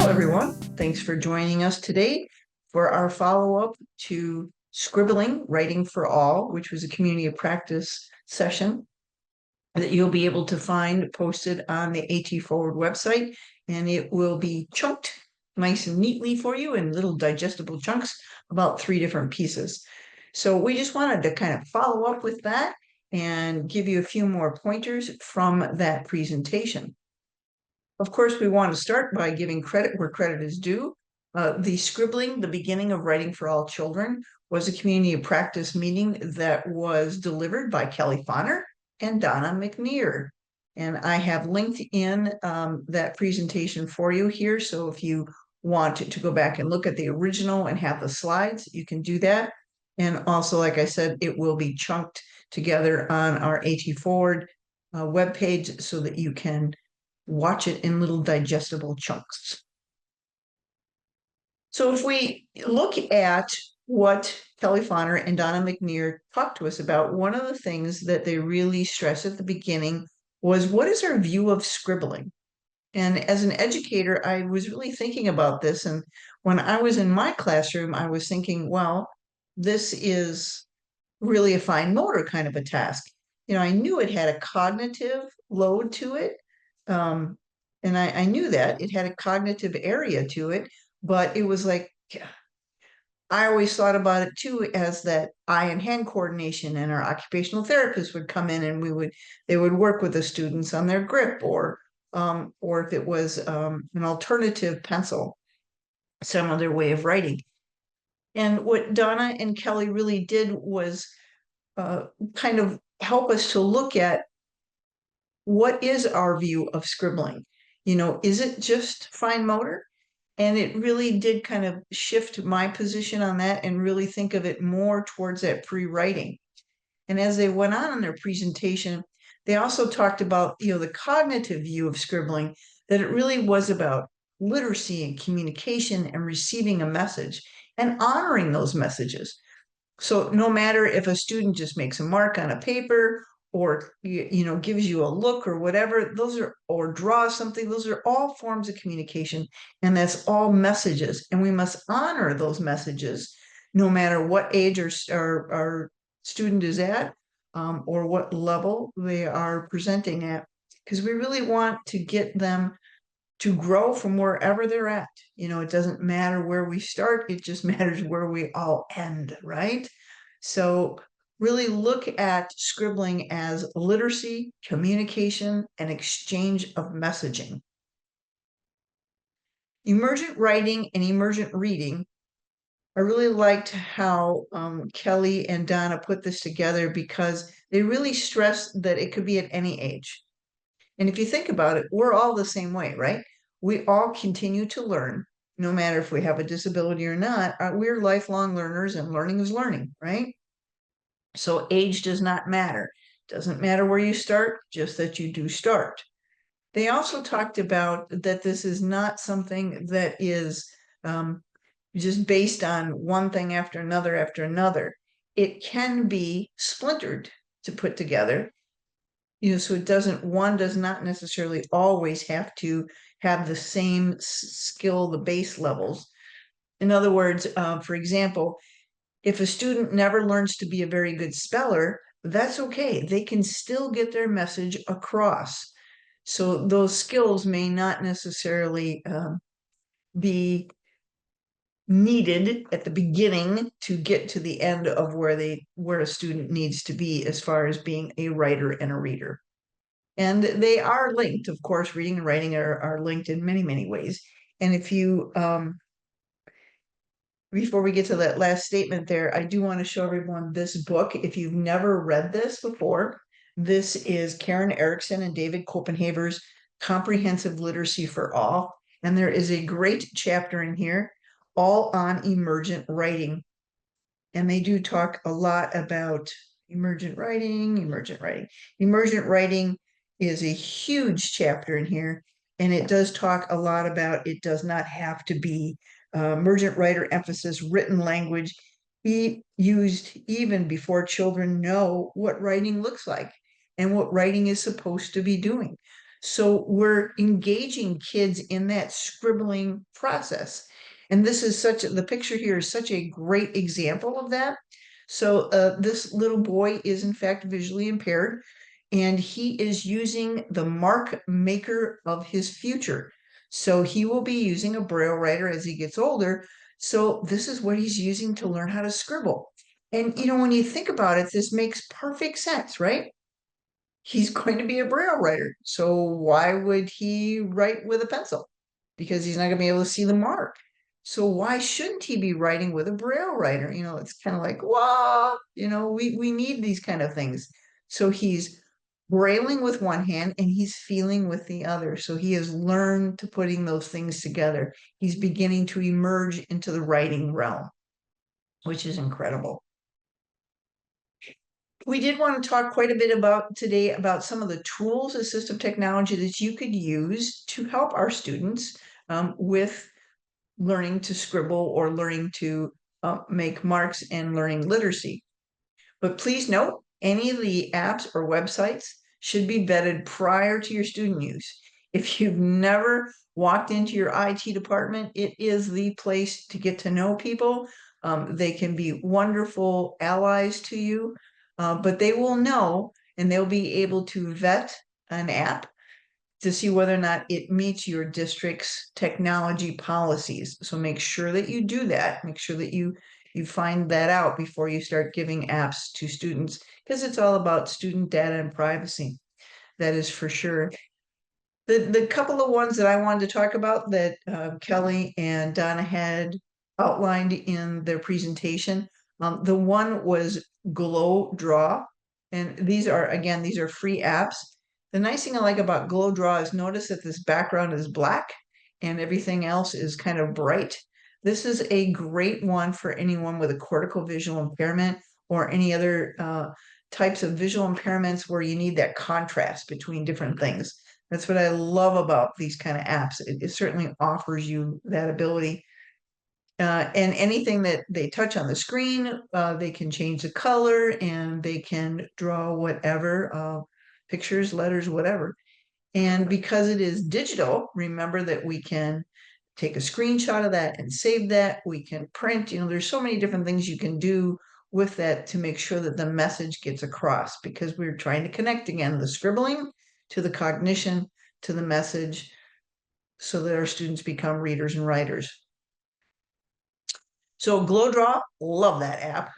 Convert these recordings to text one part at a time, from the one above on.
Hello, everyone. Thanks for joining us today for our follow-up to Scribbling, Writing for All, which was a community of practice session that you'll be able to find posted on the AT Forward website, and it will be chunked nice and neatly for you in little digestible chunks, about 3 different pieces. So we just wanted to kind of follow up with that and give you a few more pointers from that presentation. Of course, we want to start by giving credit where credit is due. The Scribbling, the Beginning of Writing for All Children, was a community of practice meeting that was delivered by Kelly Fonner and Donna McNear. And I have linked in that presentation for you here. So if you want to go back and look at the original and have the slides, you can do that. And also, like I said, it will be chunked together on our AT Forward webpage so that you can watch it in little digestible chunks. So if we look at what Kelly Fonner and Donna McNear talked to us about, one of the things that they really stressed at the beginning was, what is our view of scribbling? And as an educator, I was really thinking about this. And when I was in my classroom, I was thinking, well, this is really a fine motor kind of a task. I knew it had a cognitive load to it. And I knew that it had a cognitive area to it, but it was like, I always thought about it too as that eye and hand coordination, and our occupational therapists would come in and they would work with the students on their grip, or if it was an alternative pencil, some other way of writing. And what Donna and Kelly really did was kind of help us to look at, what is our view of scribbling? Is it just fine motor? And it really did kind of shift my position on that and really think of it more towards that pre-writing. And as they went on in their presentation, they also talked about, the cognitive view of scribbling, that it really was about literacy and communication and receiving a message and honoring those messages. So no matter if a student just makes a mark on a paper, or gives you a look or whatever, or draws something, those are all forms of communication, and that's all messages, and we must honor those messages no matter what age our student is at, or what level they are presenting at, because we really want to get them to grow from wherever they're at. It doesn't matter where we start, it just matters where we all end, right? So really look at scribbling as literacy, communication, and exchange of messaging. Emergent writing and emergent reading. I really liked how Kelly and Donna put this together, because they really stressed that it could be at any age. And if you think about it, we're all the same way, right? We all continue to learn, no matter if we have a disability or not. We're lifelong learners, and learning is learning, right? So age does not matter. Doesn't matter where you start, just that you do start. They also talked about that this is not something that is just based on one thing after another after another. It can be splintered to put together. So one does not necessarily always have to have the same skill, the base levels. In other words, for example, if a student never learns to be a very good speller, that's okay. They can still get their message across. So those skills may not necessarily be needed at the beginning to get to the end of where a student needs to be as far as being a writer and a reader. And they are linked, of course. Reading and writing are linked in many, many ways. And if you before we get to that last statement there, I do want to show everyone this book. If you've never read this before, this is Karen Erickson and David Copenhaver's Comprehensive Literacy for All. And there is a great chapter in here, all on emergent writing. And they do talk a lot about emergent writing. Emergent writing is a huge chapter in here. And it does talk a lot about, it does not have to be emergent writer emphasis, written language, be used even before children know what writing looks like and what writing is supposed to be doing. So we're engaging kids in that scribbling process. And this is the picture here is such a great example of that. So this little boy is in fact visually impaired, and he is using the mark maker of his future. So he will be using a braille writer as he gets older. So this is what he's using to learn how to scribble. And when you think about it, this makes perfect sense, right? He's going to be a braille writer. So why would he write with a pencil? Because he's not going to be able to see the mark. So why shouldn't he be writing with a braille writer? It's kind of like, well, we need these kind of things. So he's brailing with one hand and he's feeling with the other. So he has learned to putting those things together. He's beginning to emerge into the writing realm, which is incredible. We did want to talk quite a bit today about some of the tools, assistive technology that you could use to help our students with learning to scribble or learning to make marks and learning literacy. But please note, any of the apps or websites should be vetted prior to your student use. If you've never walked into your IT department, it is the place to get to know people. They can be wonderful allies to you. But they will know and they'll be able to vet an app to see whether or not it meets your district's technology policies. So make sure that you do that. Make sure that you find that out before you start giving apps to students, because it's all about student data and privacy. That is for sure. The couple of ones that I wanted to talk about that Kelly and Donna had outlined in their presentation. The one was Glow Draw, and these are free apps. The nice thing I like about Glow Draw is notice that this background is black and everything else is kind of bright. This is a great one for anyone with a cortical visual impairment or any other types of visual impairments where you need that contrast between different things. That's what I love about these kind of apps. It certainly offers you that ability. And anything that they touch on the screen, they can change the color and they can draw whatever, pictures, letters, whatever. And because it is digital, remember that we can take a screenshot of that and save that. We can print, there's so many different things you can do with that to make sure that the message gets across, because we're trying to connect again the scribbling to the cognition to the message so that our students become readers and writers. So Glow Draw, love that app.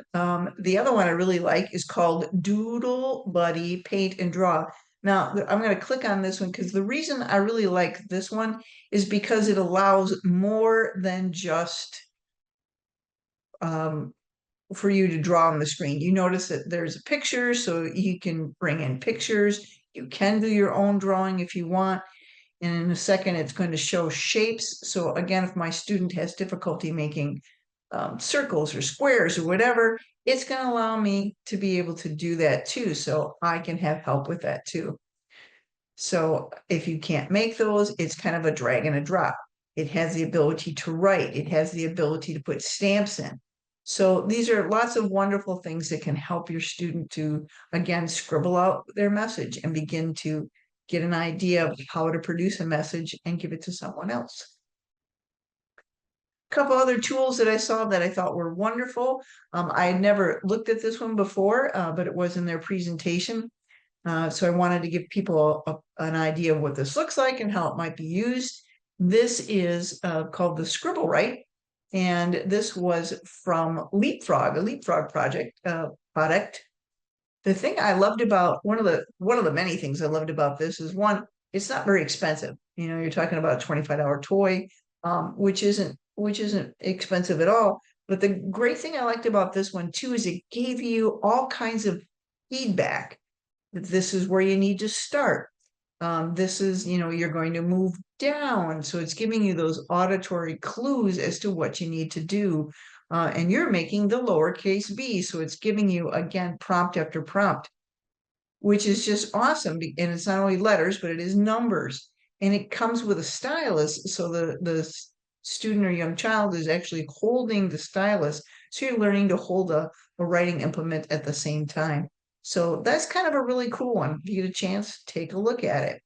The other one I really like is called Doodle Buddy Paint and Draw. Now, I'm going to click on this one because the reason I really like this one is because it allows more than just for you to draw on the screen. You notice that there's a picture, so you can bring in pictures. You can do your own drawing if you want. And in a second, it's going to show shapes. So again, if my student has difficulty making circles or squares or whatever, it's going to allow me to be able to do that too. So I can have help with that too. So if you can't make those, it's kind of a drag and a drop. It has the ability to write. It has the ability to put stamps in. So these are lots of wonderful things that can help your student to, again, scribble out their message and begin to get an idea of how to produce a message and give it to someone else. A couple other tools that I saw that I thought were wonderful. I had never looked at this one before, but it was in their presentation. So I wanted to give people an idea of what this looks like and how it might be used. This is called the Scribble Write, and this was from Leapfrog, a Leapfrog product. The thing I loved about one of the many things I loved about this is one, it's not very expensive. You're talking about a $25 toy, which isn't expensive at all. But the great thing I liked about this one too is it gave you all kinds of feedback. This is where you need to start. This is, you're going to move down. So it's giving you those auditory clues as to what you need to do. And you're making the lowercase b. So it's giving you, again, prompt after prompt, which is just awesome. And it's not only letters, but it is numbers. And it comes with a stylus. So the student or young child is actually holding the stylus. So you're learning to hold a writing implement at the same time. So that's kind of a really cool one. If you get a chance, take a look at it.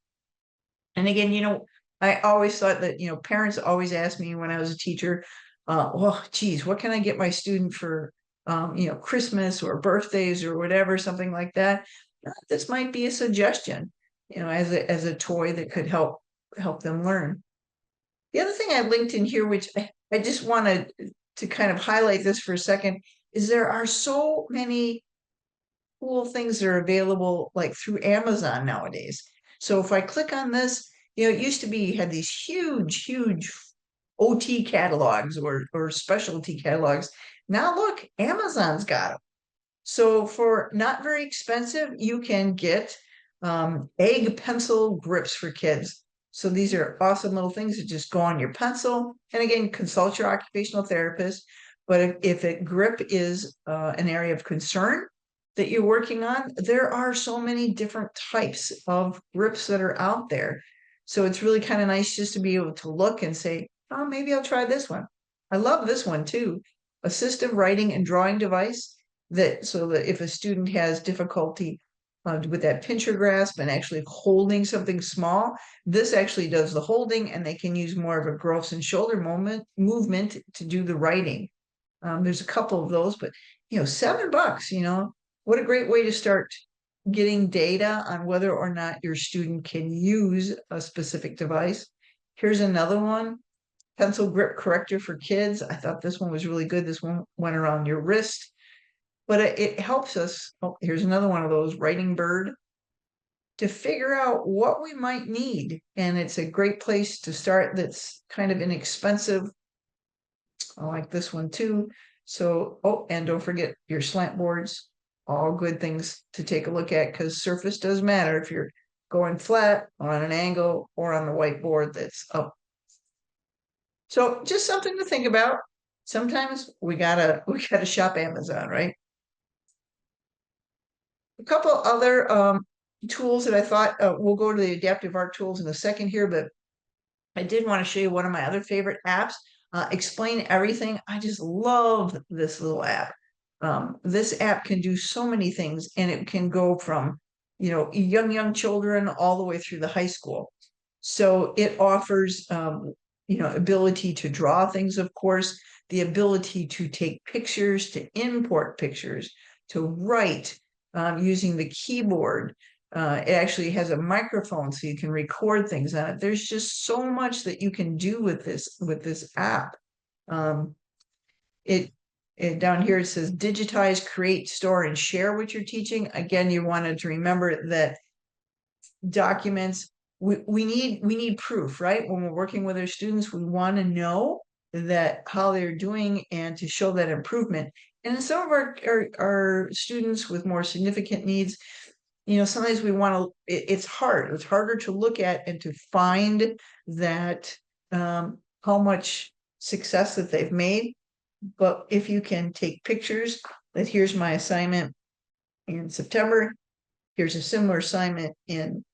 And again, I always thought that, parents always asked me when I was a teacher, well, geez, what can I get my student for, Christmas or birthdays or whatever, something like that. This might be a suggestion, as a toy that could help them learn. The other thing I linked in here, which I just wanted to kind of highlight this for a second, is there are so many cool things that are available like through Amazon nowadays. So if I click on this, it used to be you had these huge OT catalogs or specialty catalogs. Now look, Amazon's got them. So for not very expensive, you can get egg pencil grips for kids. So these are awesome little things that just go on your pencil. And again, consult your occupational therapist. But if a grip is an area of concern that you're working on, there are so many different types of grips that are out there. So it's really kind of nice just to be able to look and say, oh, maybe I'll try this one. I love this one too. Assistive writing and drawing device so that if a student has difficulty with that pincher grasp and actually holding something small, this actually does the holding, and they can use more of a gross and shoulder movement to do the writing. There's a couple of those, but $7, what a great way to start getting data on whether or not your student can use a specific device. Here's another one, pencil grip corrector for kids. I thought this one was really good. This one went around your wrist, but it helps us. Oh, here's another one of those, writing bird, to figure out what we might need. And it's a great place to start that's kind of inexpensive. I like this one too. So, and don't forget your slant boards, all good things to take a look at, because surface does matter if you're going flat on an angle or on the whiteboard that's up. So just something to think about. Sometimes we gotta shop Amazon, right? A couple other tools that I thought, we'll go to the adaptive art tools in a second here, but I did want to show you one of my other favorite apps, Explain Everything. I just love this little app. This app can do so many things, and it can go from, young children all the way through the high school. So it offers, ability to draw things, of course, the ability to take pictures, to import pictures, to write using the keyboard. It actually has a microphone so you can record things on it. There's just so much that you can do with this app. Um, it down here it says digitize, create, store, and share what you're teaching. Again, you wanted to remember that documents, we need proof, right? When we're working with our students, we want to know that how they're doing and to show that improvement. And in some of our students with more significant needs, sometimes we want to, it's harder to look at and to find that how much success that they've made. But if you can take pictures, that here's my assignment in September, here's a similar assignment in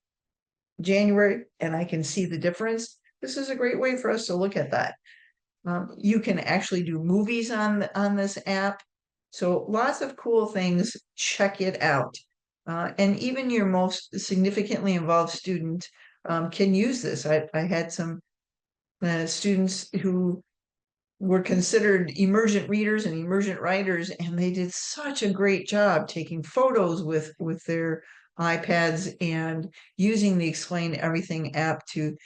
January, and I can see the difference. This is a great way for us to look at that. You can actually do movies on this app. So lots of cool things. Check it out. And even your most significantly involved student can use this. I had some students who were considered emergent readers and emergent writers, and they did such a great job taking photos with their iPads and using the Explain Everything app to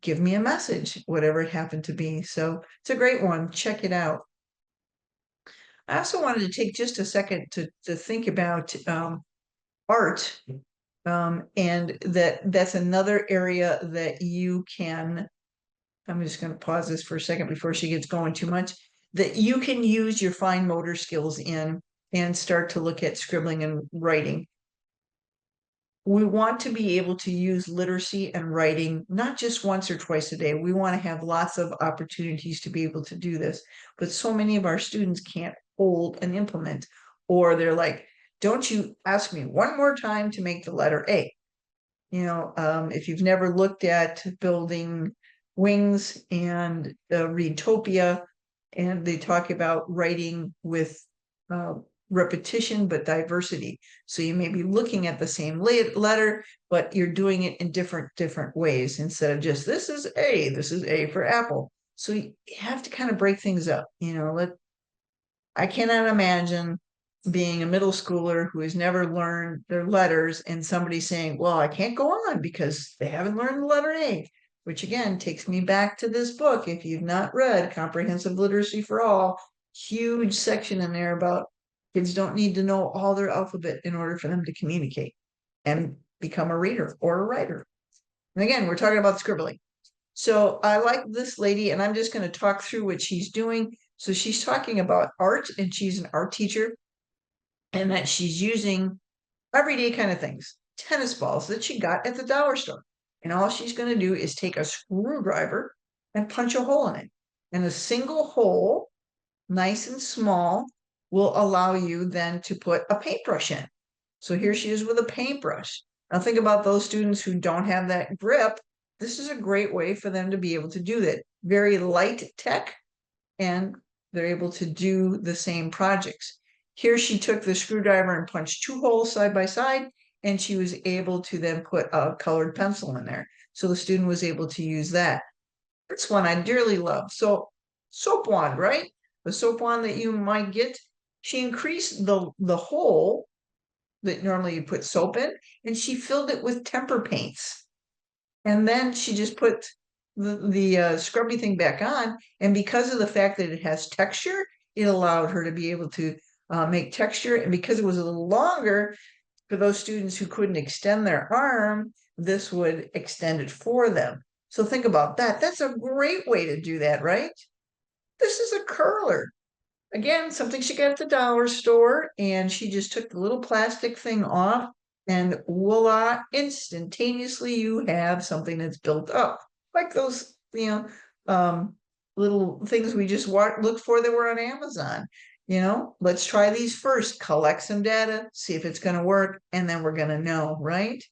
give me a message, whatever it happened to be. So it's a great one. Check it out. I also wanted to take just a second to think about art, and that's another area that you can, I'm just going to pause this for a second before she gets going too much, that you can use your fine motor skills in and start to look at scribbling and writing. We want to be able to use literacy and writing not just once or twice a day. We want to have lots of opportunities to be able to do this, but so many of our students can't hold an implement, or they're like, don't you ask me one more time to make the letter A. If you've never looked at building wings and Readtopia, and they talk about writing with repetition, but diversity. So you may be looking at the same letter, but you're doing it in different ways instead of just this is A for apple. So you have to kind of break things up. I cannot imagine being a middle schooler who has never learned their letters and somebody saying, well, I can't go on because they haven't learned the letter A, which again takes me back to this book. If you've not read Comprehensive Literacy for All, huge section in there about kids don't need to know all their alphabet in order for them to communicate and become a reader or a writer. And again, we're talking about scribbling. So I like this lady, and I'm just going to talk through what she's doing. So she's talking about art, and she's an art teacher, and that she's using everyday kind of things, tennis balls that she got at the dollar store. And all she's going to do is take a screwdriver and punch a hole in it. And a single hole, nice and small, will allow you then to put a paintbrush in. So here she is with a paintbrush. Now think about those students who don't have that grip. This is a great way for them to be able to do that. Very light tech, and they're able to do the same projects. Here she took the screwdriver and punched two holes side by side, and she was able to then put a colored pencil in there. So the student was able to use that. This one I dearly love. So soap wand, right? The soap wand that you might get, she increased the hole that normally you put soap in, and she filled it with temper paints. And then she just put the scrubby thing back on. And because of the fact that it has texture, it allowed her to be able to make texture. And because it was a little longer, for those students who couldn't extend their arm, this would extend it for them. So think about that. That's a great way to do that, right? This is a curler. Again, something she got at the dollar store, and she just took the little plastic thing off, and voila, instantaneously you have something that's built up. Like those, little things we just looked for that were on Amazon. Let's try these first, collect some data, see if it's going to work, and then we're going to know, right?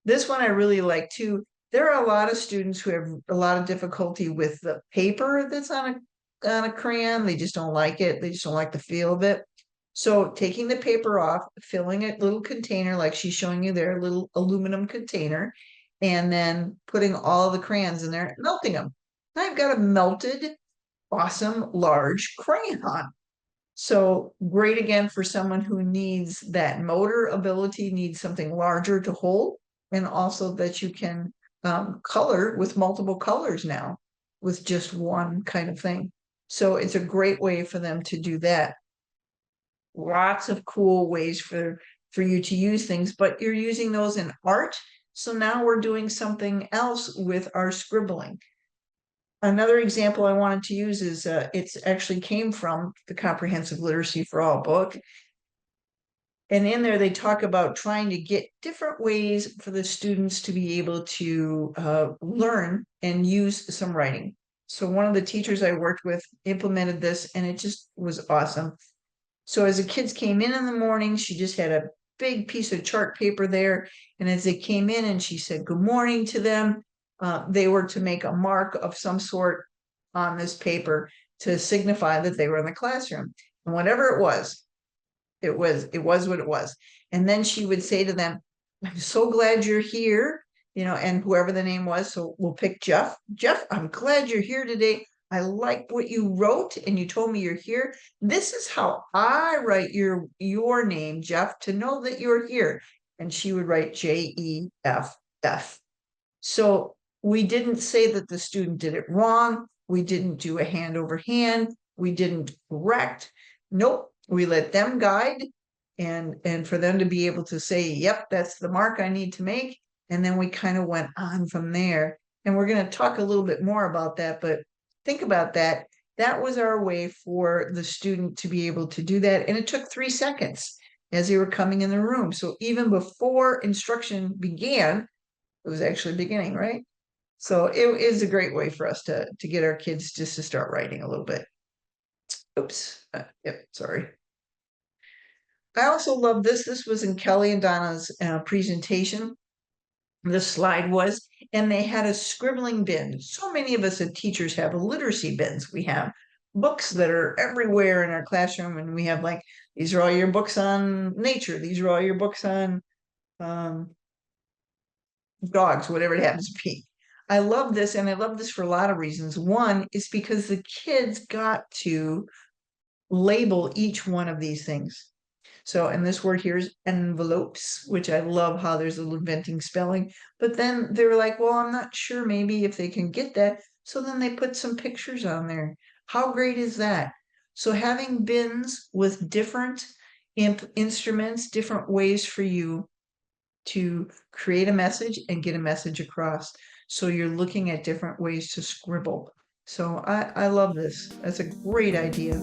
This one I really like too. There are a lot of students who have a lot of difficulty with the paper that's on a crayon. They just don't like it. They just don't like the feel of it. So taking the paper off, filling a little container like she's showing you there, a little aluminum container, and then putting all the crayons in there, melting them. I've got a melted, awesome, large crayon. So great again for someone who needs that motor ability, needs something larger to hold, and also that you can color with multiple colors now with just one kind of thing. So it's a great way for them to do that. Lots of cool ways for you to use things, but you're using those in art. So now we're doing something else with our scribbling. Another example I wanted to use is it's actually came from the Comprehensive Literacy for All book. And in there, they talk about trying to get different ways for the students to be able to learn and use some writing. So one of the teachers I worked with implemented this, and it just was awesome. So as the kids came in the morning, she just had a big piece of chart paper there. And as they came in and she said good morning to them, they were to make a mark of some sort on this paper to signify that they were in the classroom. And whatever it was what it was. And then she would say to them, I'm so glad you're here, and whoever the name was. So we'll pick Jeff. Jeff, I'm glad you're here today. I like what you wrote and you told me you're here. This is how I write your name, Jeff, to know that you're here. And she would write Jeff. So we didn't say that the student did it wrong. We didn't do a hand over hand. We didn't correct. Nope. We let them guide and for them to be able to say, yep, that's the mark I need to make. And then we kind of went on from there. And we're going to talk a little bit more about that, but think about that. That was our way for the student to be able to do that. And it took 3 seconds as they were coming in the room. So even before instruction began, it was actually beginning, right? So it is a great way for us to get our kids just to start writing a little bit. Oops. Yep, sorry. I also love this. This was in Kelly and Donna's presentation. The slide was, and they had a scribbling bin. So many of us as teachers have literacy bins. We have books that are everywhere in our classroom, and we have like These are all your books on nature. These are all your books on um, dogs, whatever it happens to be. I love this, and I love this for a lot of reasons. One is because the kids got to label each one of these things. So, and this word here is envelopes, which I love how there's a little inventing spelling. But then they're like, well, I'm not sure maybe if they can get that. So then they put some pictures on there. How great is that? So having bins with different instruments, different ways for you to create a message and get a message across. So you're looking at different ways to scribble. So I love this. That's a great idea.